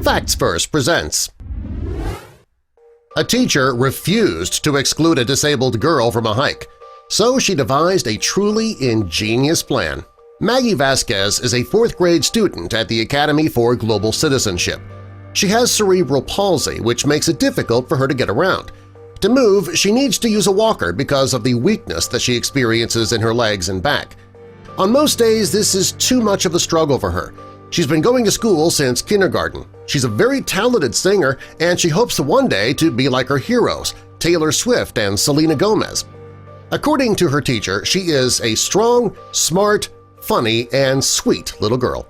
Facts First presents. A teacher refused to exclude a disabled girl from a hike, so she devised a truly ingenious plan. Maggie Vasquez is a fourth-grade student at the Academy for Global Citizenship. She has cerebral palsy, which makes it difficult for her to get around. To move, she needs to use a walker because of the weakness that she experiences in her legs and back. On most days, this is too much of a struggle for her. She's been going to school since kindergarten. She's a very talented singer, and she hopes one day to be like her heroes, Taylor Swift and Selena Gomez. According to her teacher, she is a strong, smart, funny, and sweet little girl.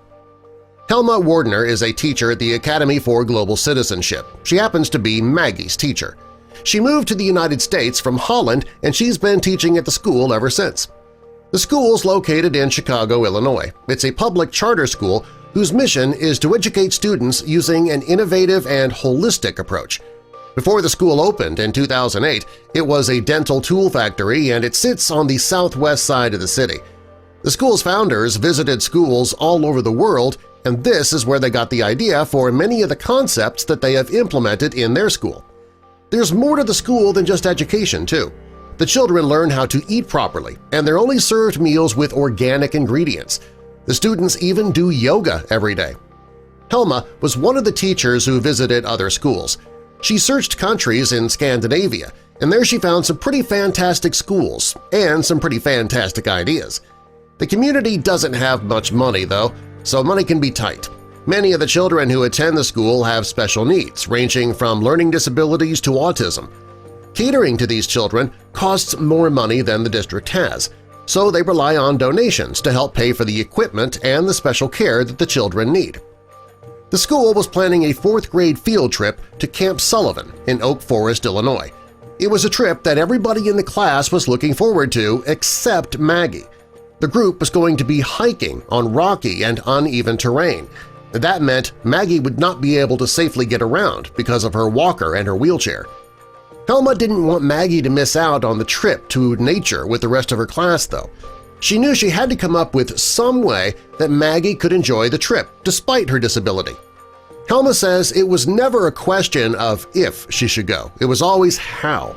Helma Wardennar is a teacher at the Academy for Global Citizenship. She happens to be Maggie's teacher. She moved to the United States from Holland, and she's been teaching at the school ever since. The school's located in Chicago, Illinois. It's a public charter school whose mission is to educate students using an innovative and holistic approach. Before the school opened in 2008, it was a dental tool factory, and it sits on the southwest side of the city. The school's founders visited schools all over the world, and this is where they got the idea for many of the concepts that they have implemented in their school. There's more to the school than just education, too. The children learn how to eat properly, and they're only served meals with organic ingredients. The students even do yoga every day. Helma was one of the teachers who visited other schools. She searched countries in Scandinavia, and there she found some pretty fantastic schools and some pretty fantastic ideas. The community doesn't have much money, though, so money can be tight. Many of the children who attend the school have special needs, ranging from learning disabilities to autism. Catering to these children costs more money than the district has, so they rely on donations to help pay for the equipment and the special care that the children need. The school was planning a fourth-grade field trip to Camp Sullivan in Oak Forest, Illinois. It was a trip that everybody in the class was looking forward to except Maggie. The group was going to be hiking on rocky and uneven terrain. That meant Maggie would not be able to safely get around because of her walker and her wheelchair. Helma didn't want Maggie to miss out on the trip to nature with the rest of her class, though. She knew she had to come up with some way that Maggie could enjoy the trip despite her disability. Helma says it was never a question of if she should go, it was always how.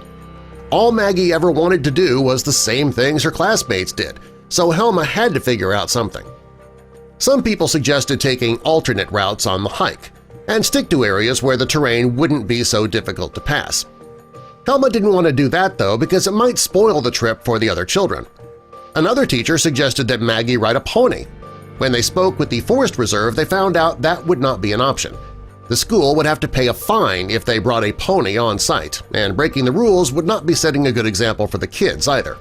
All Maggie ever wanted to do was the same things her classmates did, so Helma had to figure out something. Some people suggested taking alternate routes on the hike and stick to areas where the terrain wouldn't be so difficult to pass. Helma didn't want to do that, though, because it might spoil the trip for the other children. Another teacher suggested that Maggie ride a pony. When they spoke with the Forest Reserve, they found out that would not be an option. The school would have to pay a fine if they brought a pony on site, and breaking the rules would not be setting a good example for the kids either.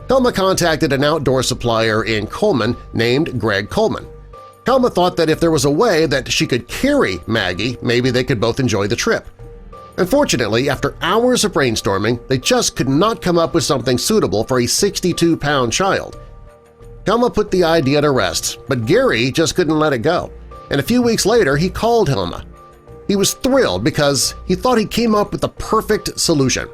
Helma contacted an outdoor supplier in Coleman named Greg Coleman. Helma thought that if there was a way that she could carry Maggie, maybe they could both enjoy the trip. Unfortunately, after hours of brainstorming, they just could not come up with something suitable for a 62-pound child. Helma put the idea to rest, but Gary just couldn't let it go, and a few weeks later he called Helma. He was thrilled because he thought he came up with the perfect solution.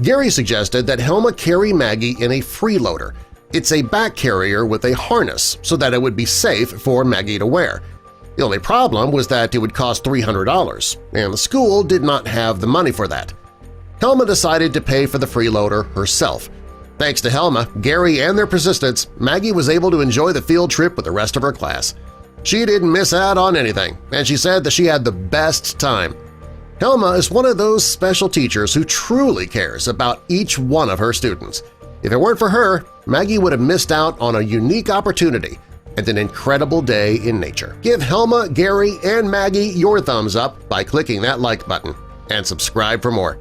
Gary suggested that Helma carry Maggie in a freeloader. It's a back carrier with a harness so that it would be safe for Maggie to wear. The only problem was that it would cost $300, and the school did not have the money for that. Helma decided to pay for the freeloader herself. Thanks to Helma, Gary, and their persistence, Maggie was able to enjoy the field trip with the rest of her class. She didn't miss out on anything, and she said that she had the best time. Helma is one of those special teachers who truly cares about each one of her students. If it weren't for her, Maggie would have missed out on a unique opportunity and an incredible day in nature. Give Helma, Gary, and Maggie your thumbs up by clicking that like button, and subscribe for more.